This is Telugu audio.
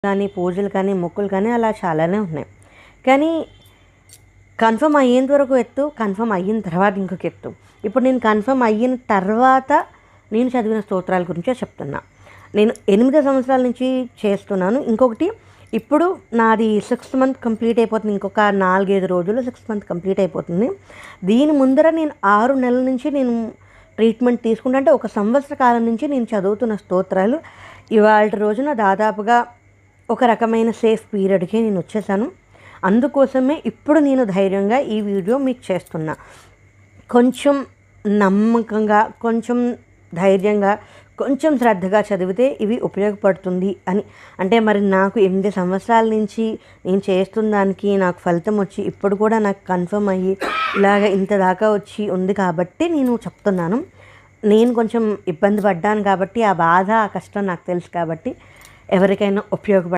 కానీ పూజలు కానీ మొక్కులు కానీ అలా చాలానే ఉన్నాయి. కానీ కన్ఫర్మ్ అయ్యేంత వరకు ఎత్తు, కన్ఫర్మ్ అయిన తర్వాత ఇంకొక ఎత్తు. ఇప్పుడు నేను కన్ఫర్మ్ అయిన తర్వాత నేను చదివిన స్తోత్రాల గురించే చెప్తున్నా. నేను 8 సంవత్సరాల నుంచి చేస్తున్నాను. ఇంకొకటి ఇప్పుడు నాది 6th మంత్ కంప్లీట్ అయిపోతుంది. ఇంకొక 4-5 రోజుల్లో 6th మంత్ కంప్లీట్ అయిపోతుంది. దీని ముందర నేను 6 నెలల నుంచి నేను ట్రీట్మెంట్ తీసుకుంటా, అంటే 1 సంవత్సర కాలం నుంచి నేను చదువుతున్న స్తోత్రాలు ఇవాళ రోజున దాదాపుగా ఒక రకమైన సేఫ్ పీరియడ్కి నేను వచ్చేసాను. అందుకోసమే ఇప్పుడు నేను ధైర్యంగా ఈ వీడియో మీకు చేస్తున్నా. కొంచెం నమ్మకంగా, కొంచెం ధైర్యంగా, కొంచెం శ్రద్ధగా చదివితే ఇవి ఉపయోగపడుతుంది అని. అంటే మరి నాకు 8 సంవత్సరాల నుంచి నేను చేస్తున్న దానికి నాకు ఫలితం వచ్చి ఇప్పుడు కూడా నాకు కన్ఫర్మ్ అయ్యి ఇలాగ ఇంత దాకా వచ్చి ఉంది కాబట్టి నేను చెప్తున్నాను. నేను కొంచెం ఇబ్బంది పడ్డాను కాబట్టి ఆ బాధ, ఆ కష్టం నాకు తెలుసు కాబట్టి ఎవరికైనా ఉపయోగపడ